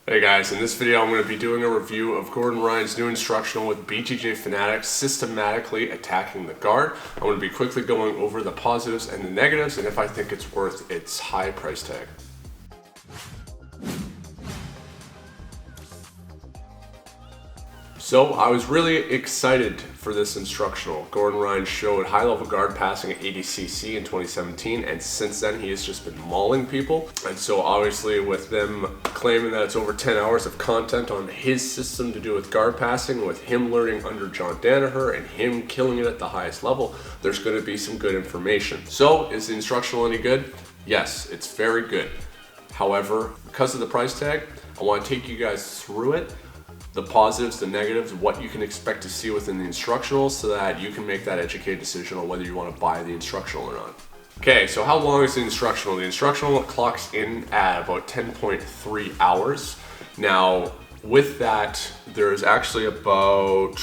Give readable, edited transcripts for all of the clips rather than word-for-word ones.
Hey guys, in this video I'm going to be doing a review of Gordon Ryan's new instructional with BJJ Fanatics, Systematically Attacking the Guard. I'm going to be quickly going over the positives and the negatives and if I think it's worth its high price tag. So I was really excited for this instructional. Gordon Ryan showed high-level guard passing at ADCC in 2017, and since then he has just been mauling people. And so obviously with them claiming that it's over 10 hours of content on his system to do with guard passing, with him learning under John Danaher and him killing it at the highest level, there's going to be some good information. So is the instructional any good? Yes, it's very good. However, because of the price tag, I want to take you guys through it. The positives, the negatives, what you can expect to see within the instructional so that you can make that educated decision on whether you want to buy the instructional or not. Okay, so how long is the instructional? The instructional clocks in at about 10.3 hours. Now, with that, there's actually about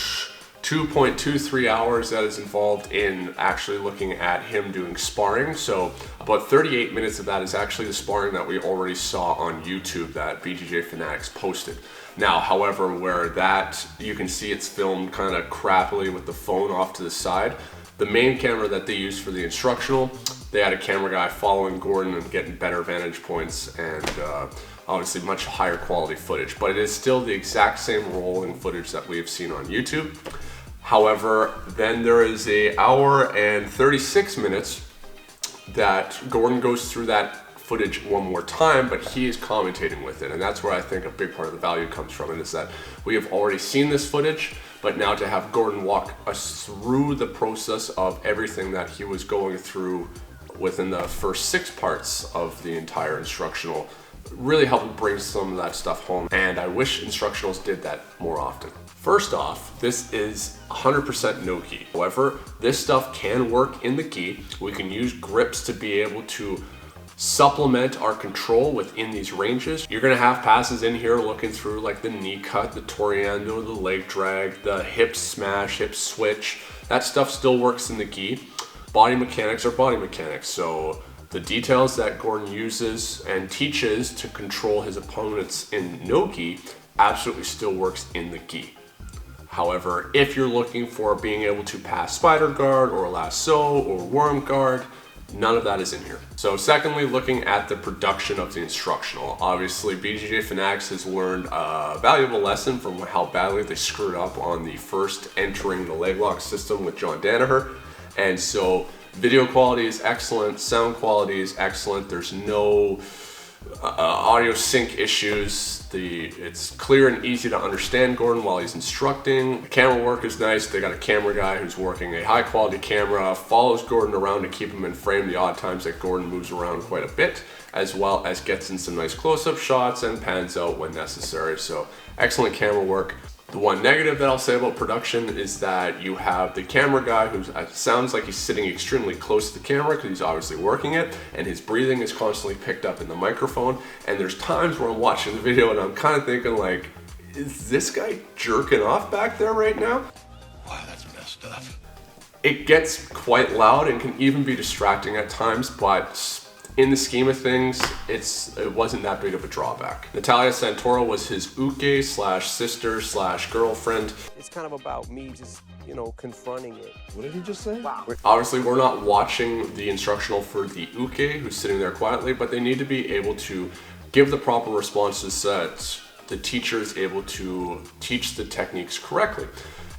2.23 hours that is involved in actually looking at him doing sparring. So about 38 minutes of that is actually the sparring that we already saw on YouTube that BJJ Fanatics posted. Now, however, where that you can see it's filmed kind of crappily with the phone off to the side, the main camera that they used for the instructional, they had a camera guy following Gordon and getting better vantage points and obviously much higher quality footage, but it is still the exact same rolling footage that we've seen on YouTube. However, then there is an hour and 36 minutes that Gordon goes through that footage one more time, but he is commentating with it, and that's where I think a big part of the value comes from, and is that we have already seen this footage, but now to have Gordon walk us through the process of everything that he was going through within the first 6 parts of the entire instructional really helped bring some of that stuff home, and I wish instructionals did that more often. First off, this is 100% no gi. However, this stuff can work in the gi. We can use grips to be able to supplement our control within these ranges. You're gonna have passes in here looking through like the knee cut, the toriando, the leg drag, the hip smash, hip switch. That stuff still works in the gi. Body mechanics are body mechanics. So the details that Gordon uses and teaches to control his opponents in no gi absolutely still works in the gi. However, if you're looking for being able to pass spider guard or lasso or worm guard, none of that is in here. So secondly, looking at the production of the instructional. Obviously, BJJ Fanatics has learned a valuable lesson from how badly they screwed up on the first entering the leg lock system with John Danaher. And so video quality is excellent, sound quality is excellent, there's no audio sync issues. It's clear and easy to understand Gordon while he's instructing. The camera work is nice. They got a camera guy who's working a high quality camera, follows Gordon around to keep him in frame the odd times that Gordon moves around quite a bit, as well as gets in some nice close-up shots and pans out when necessary. So excellent camera work. The one negative that I'll say about production is that you have the camera guy who sounds like he's sitting extremely close to the camera because he's obviously working it, and his breathing is constantly picked up in the microphone. And there's times where I'm watching the video and I'm kind of thinking like, is this guy jerking off back there right now? Wow, that's messed up. It gets quite loud and can even be distracting at times, but in the scheme of things, it wasn't that big of a drawback. Natalia Santoro was his uke slash sister slash girlfriend. It's kind of about me just, confronting it. What did he just say? Wow. Obviously, we're not watching the instructional for the uke who's sitting there quietly, but they need to be able to give the proper responses so that the teacher is able to teach the techniques correctly.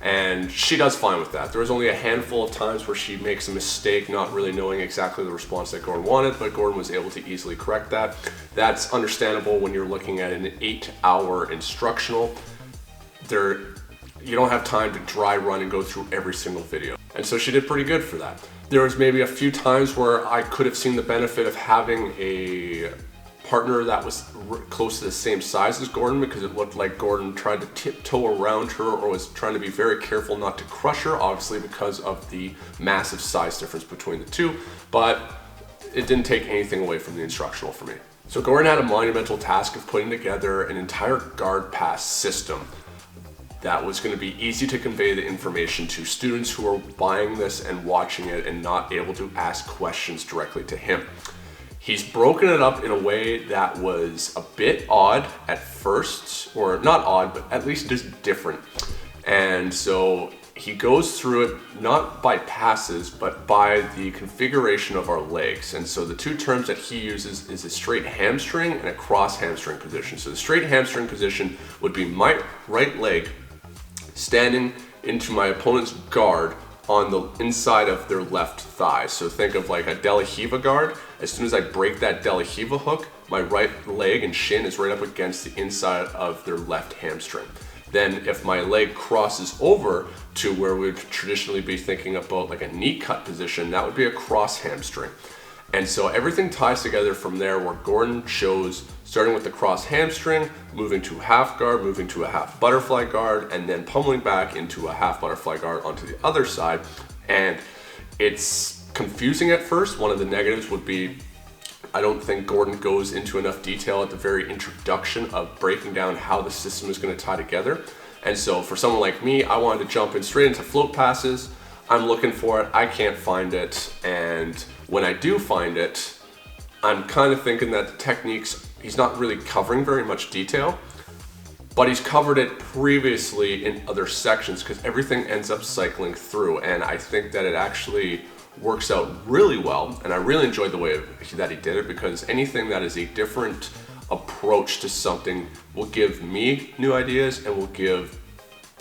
And she does fine with that. There was only a handful of times where she makes a mistake, not really knowing exactly the response that Gordon wanted, but Gordon was able to easily correct that. That's understandable when you're looking at an 8-hour instructional. You don't have time to dry run and go through every single video. And so she did pretty good for that. There was maybe a few times where I could have seen the benefit of having a partner that was close to the same size as Gordon, because it looked like Gordon tried to tiptoe around her or was trying to be very careful not to crush her, obviously because of the massive size difference between the two, but it didn't take anything away from the instructional for me. So Gordon had a monumental task of putting together an entire guard pass system that was going to be easy to convey the information to students who are buying this and watching it and not able to ask questions directly to him. He's broken it up in a way that was a bit odd at first, or not odd, but at least just different. And so he goes through it not by passes, but by the configuration of our legs. And so the two terms that he uses is a straight hamstring and a cross hamstring position. So the straight hamstring position would be my right leg standing into my opponent's guard on the inside of their left thigh. So think of like a De La Riva guard. As soon as I break that De La Riva hook, my right leg and shin is right up against the inside of their left hamstring. Then if my leg crosses over to where we'd traditionally be thinking about like a knee cut position, that would be a cross hamstring. And so everything ties together from there, where Gordon shows starting with the cross hamstring, moving to half guard, moving to a half butterfly guard, and then pummeling back into a half butterfly guard onto the other side. And it's confusing at first. One of the negatives would be, I don't think Gordon goes into enough detail at the very introduction of breaking down how the system is going to tie together. And so for someone like me, I wanted to jump in straight into float passes. I'm looking for it, I can't find it, and when I do find it, I'm kind of thinking that the techniques, he's not really covering very much detail, but he's covered it previously in other sections because everything ends up cycling through, and I think that it actually works out really well, and I really enjoyed the way that he did it, because anything that is a different approach to something will give me new ideas and will give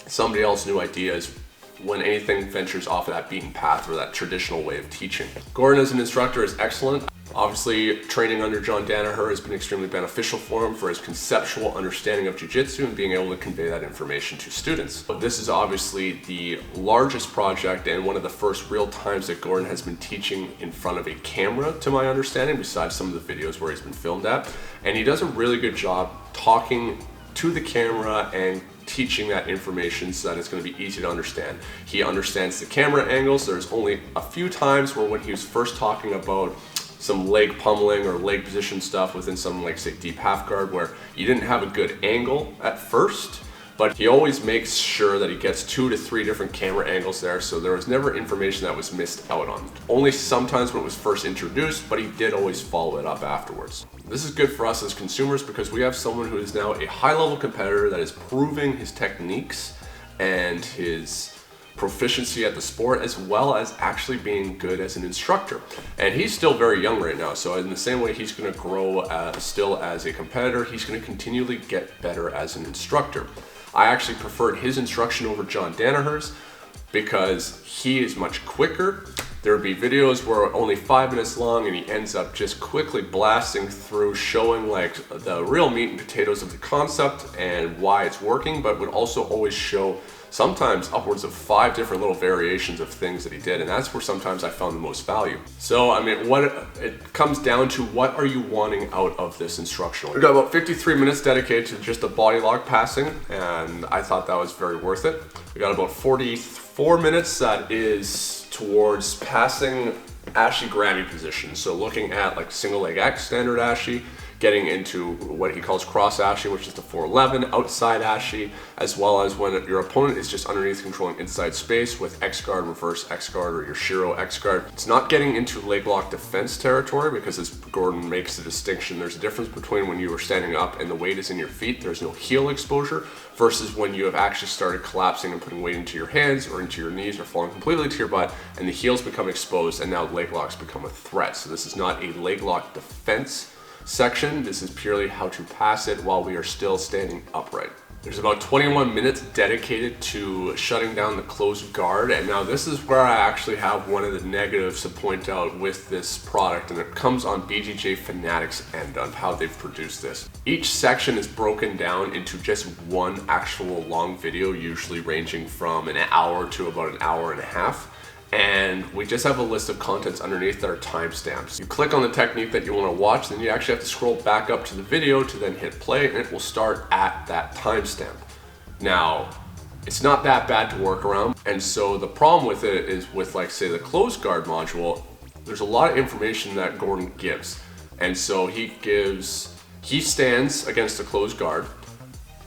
somebody else new ideas when anything ventures off of that beaten path or that traditional way of teaching. Gordon as an instructor is excellent. Obviously, training under John Danaher has been extremely beneficial for him for his conceptual understanding of jiu-jitsu and being able to convey that information to students. But this is obviously the largest project and one of the first real times that Gordon has been teaching in front of a camera, to my understanding, besides some of the videos where he's been filmed at. And he does a really good job talking to the camera and teaching that information so that it's going to be easy to understand. He understands the camera angles. There's only a few times where when he was first talking about some leg pummeling or leg position stuff within something like, say, deep half guard, where you didn't have a good angle at first, but he always makes sure that he gets 2 to 3 different camera angles there, so there was never information that was missed out on. Only sometimes when it was first introduced, but he did always follow it up afterwards. This is good for us as consumers because we have someone who is now a high-level competitor that is proving his techniques and his proficiency at the sport, as well as actually being good as an instructor. And he's still very young right now, so in the same way he's going to grow still as a competitor, he's going to continually get better as an instructor. I actually preferred his instruction over John Danaher's because he is much quicker. There would be videos where only 5 minutes long and he ends up just quickly blasting through, showing like the real meat and potatoes of the concept and why it's working, but would also always show sometimes upwards of 5 different little variations of things that he did, and that's where sometimes I found the most value. So I mean, what it comes down to, what are you wanting out of this instructional? We've got about 53 minutes dedicated to just the body lock passing, and I thought that was very worth it. We got about 44 minutes that is towards passing Ashi Grammy position, so looking at like single leg X standard Ashi, getting into what he calls cross Ashi, which is the 411, outside Ashi, as well as when your opponent is just underneath controlling inside space with X guard, reverse X guard, or your Shiro X guard. It's not getting into leg lock defense territory because, as Gordon makes the distinction, there's a difference between when you are standing up and the weight is in your feet, there's no heel exposure, versus when you have actually started collapsing and putting weight into your hands or into your knees or falling completely to your butt, and the heels become exposed and now leg locks become a threat. So this is not a leg lock defense section. This is purely how to pass it while we are still standing upright. There's about 21 minutes dedicated to shutting down the closed guard, and now this is where I actually have one of the negatives to point out with this product, and it comes on BJJ Fanatics end on how they've produced this. Each section is broken down into just one actual long video, usually ranging from an hour to about an hour and a half. And we just have a list of contents underneath that are timestamps. You click on the technique that you want to watch, then you actually have to scroll back up to the video to then hit play, and it will start at that timestamp. Now, it's not that bad to work around, and so the problem with it is with, like, say, the closed guard module, there's a lot of information that Gordon gives. And so he stands against a closed guard,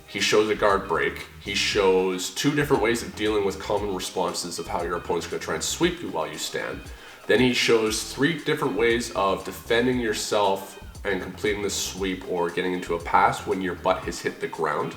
he shows a guard break, he shows 2 different ways of dealing with common responses of how your opponent's going to try and sweep you while you stand. Then he shows 3 different ways of defending yourself and completing the sweep or getting into a pass when your butt has hit the ground.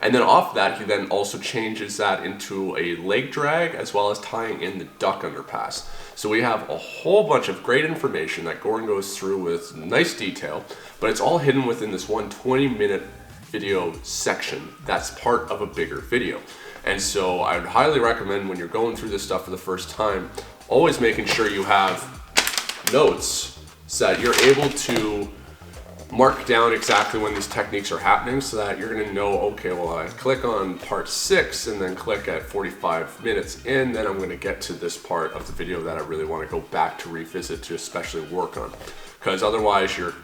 And then off that, he then also changes that into a leg drag as well as tying in the duck under pass. So we have a whole bunch of great information that Gordon goes through with nice detail, but it's all hidden within this one 20-minute video section that's part of a bigger video. And so I would highly recommend when you're going through this stuff for the first time, always making sure you have notes so that you're able to mark down exactly when these techniques are happening, so that you're going to know, okay, well, I click on part 6 and then click at 45 minutes in, then I'm going to get to this part of the video that I really want to go back to revisit to especially work on. Because otherwise you're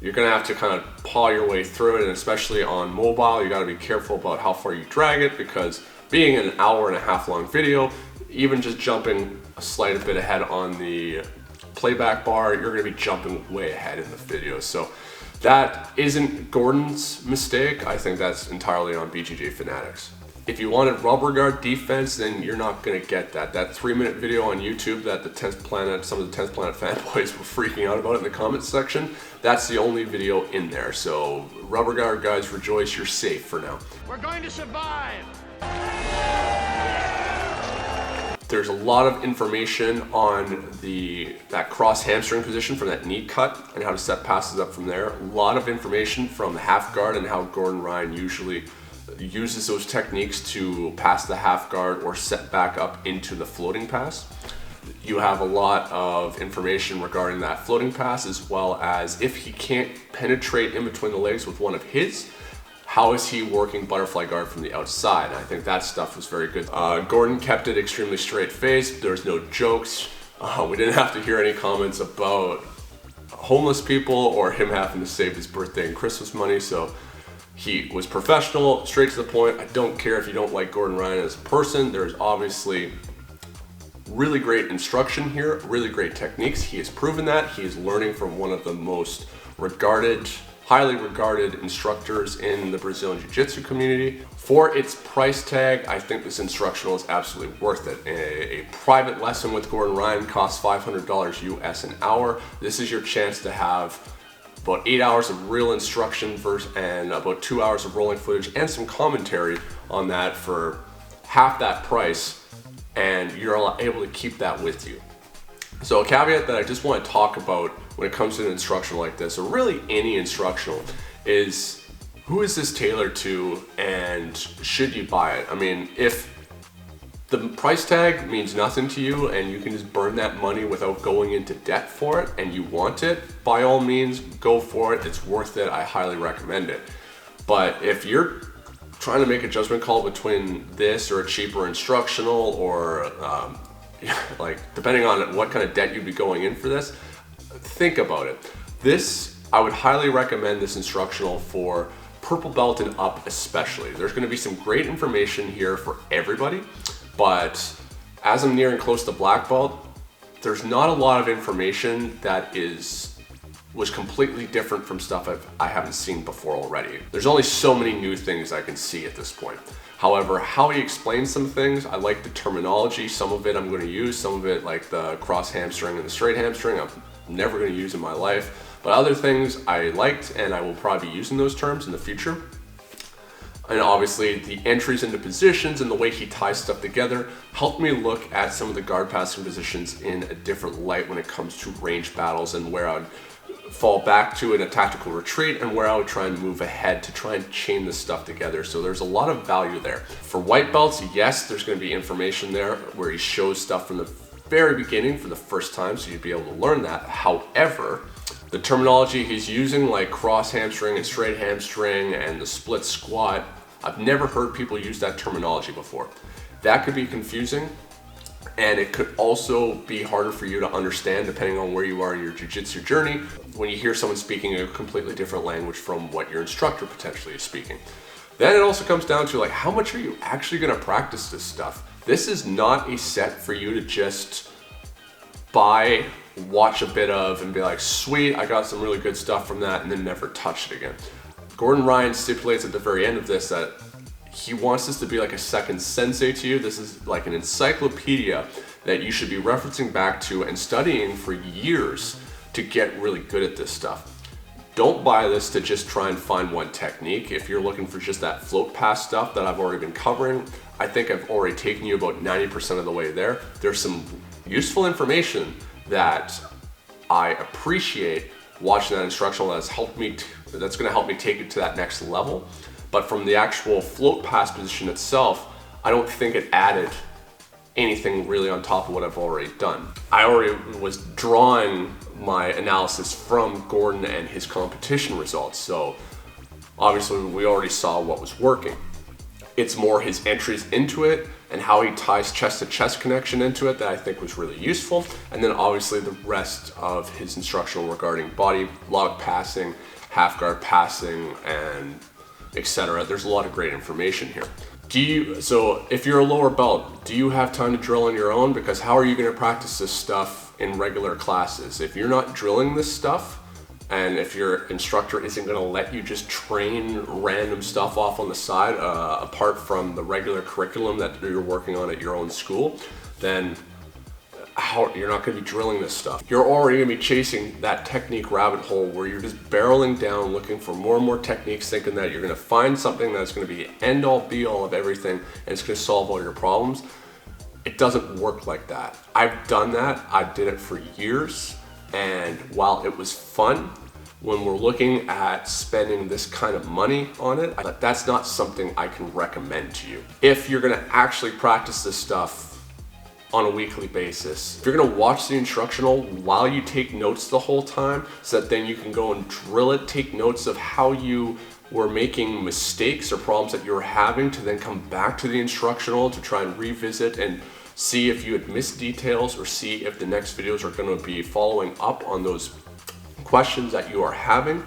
going to have to kind of paw your way through it, and especially on mobile, you got to be careful about how far you drag it, because being an hour-and-a-half long video, even just jumping a slight bit ahead on the playback bar, you're going to be jumping way ahead in the video. So that isn't Gordon's mistake. I think that's entirely on BJJ Fanatics. If you wanted rubber guard defense, then you're not going to get that. That 3-minute video on YouTube that the 10th Planet, some of the 10th Planet fanboys were freaking out about in the comments section, that's the only video in there. So rubber guard guys, rejoice, you're safe for now. We're going to survive. There's a lot of information on that cross hamstring position from that knee cut and how to set passes up from there. A lot of information from the half guard and how Gordon Ryan usually uses those techniques to pass the half guard or set back up into the floating pass. You have a lot of information regarding that floating pass, as well as if he can't penetrate in between the legs with one of his, how is he working butterfly guard from the outside? And I think that stuff was very good. Gordon kept it extremely straight-faced. There was no jokes. We didn't have to hear any comments about homeless people or him having to save his birthday and Christmas money. So he was professional, straight to the point. I don't care if you don't like Gordon Ryan as a person. There's obviously really great instruction here, really great techniques. He has proven that. He is learning from one of the most highly regarded instructors in the Brazilian Jiu-Jitsu community. For its price tag, I think this instructional is absolutely worth it. A private lesson with Gordon Ryan costs $500 US an hour. This is your chance to have about 8 hours of real instruction and about 2 hours of rolling footage and some commentary on that for half that price, and you're able to keep that with you. So a caveat that I just want to talk about when it comes to an instructional like this, or really any instructional, is who is this tailored to and should you buy it? I mean, if the price tag means nothing to you and you can just burn that money without going into debt for it and you want it, by all means, go for it. It's worth it. I highly recommend it. But if you're trying to make a judgment call between this or a cheaper instructional, or like depending on what kind of debt you'd be going in for this, think about it. I would highly recommend this instructional for purple belt and up especially. There's going to be some great information here for everybody, but as I'm nearing close to black belt, there's not a lot of information that was completely different from stuff I haven't seen before already. There's only so many new things I can see at this point. However, how he explains some things, I like the terminology. Some of it I'm going to use, some of it, like the cross hamstring and the straight hamstring, I'm never going to use in my life. But other things I liked, and I will probably be using those terms in the future. And obviously the entries into positions and the way he ties stuff together helped me look at some of the guard passing positions in a different light when it comes to range battles, and where I would fall back to in a tactical retreat and where I would try and move ahead to try and chain this stuff together. So there's a lot of value there. For white belts, yes, there's going to be information there where he shows stuff from the very beginning for the first time, so you'd be able to learn that. However, the terminology he's using, like cross hamstring and straight hamstring and the split squat, I've never heard people use that terminology before. That could be confusing, and it could also be harder for you to understand depending on where you are in your jiu-jitsu journey when you hear someone speaking a completely different language from what your instructor potentially is speaking. Then it also comes down to, like, how much are you actually going to practice this stuff? This is not a set for you to just buy, watch a bit of, and be like, sweet, I got some really good stuff from that, and then never touch it again. Gordon Ryan stipulates at the very end of this that he wants this to be like a second sensei to you. This is like an encyclopedia that you should be referencing back to and studying for years to get really good at this stuff. Don't buy this to just try and find one technique. If you're looking for just that float pass stuff that I've already been covering, I think I've already taken you about 90% of the way there. There's some useful information that I appreciate watching that instructional that's going to help me take it to that next level. But from the actual float pass position itself, I don't think it added anything really on top of what I've already done. I already was drawing my analysis from Gordon and his competition results, so obviously we already saw what was working. It's more his entries into it and how he ties chest-to-chest connection into it that I think was really useful, and then obviously the rest of his instructional regarding body lock passing, half guard passing, and etc. There's a lot of great information here. So if you're a lower belt, do you have time to drill on your own? Because how are you going to practice this stuff in regular classes? If you're not drilling this stuff, and if your instructor isn't going to let you just train random stuff off on the side, apart from the regular curriculum that you're working on at your own school, then you're not going to be drilling this stuff. You're already going to be chasing that technique rabbit hole where you're just barreling down looking for more and more techniques, thinking that you're going to find something that's going to be end all be all of everything and it's going to solve all your problems. It doesn't work like that. I've done that. I did it for years, and while it was fun when we're looking at spending this kind of money on it, that's not something I can recommend to you. If you're going to actually practice this stuff on a weekly basis, if you're going to watch the instructional while you take notes the whole time, so that then you can go and drill it, take notes of how you were making mistakes or problems that you were having, to then come back to the instructional to try and revisit and see if you had missed details, or see if the next videos are going to be following up on those questions that you are having.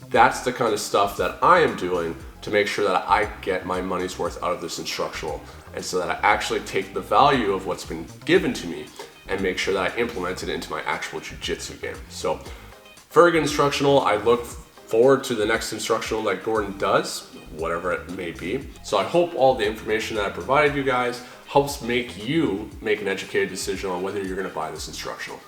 That's the kind of stuff that I am doing to make sure that I get my money's worth out of this instructional, and so that I actually take the value of what's been given to me and make sure that I implement it into my actual jiu-jitsu game. So very good instructional. I look forward to the next instructional that Gordon does, whatever it may be. So I hope all the information that I provided you guys helps make you make an educated decision on whether you're going to buy this instructional.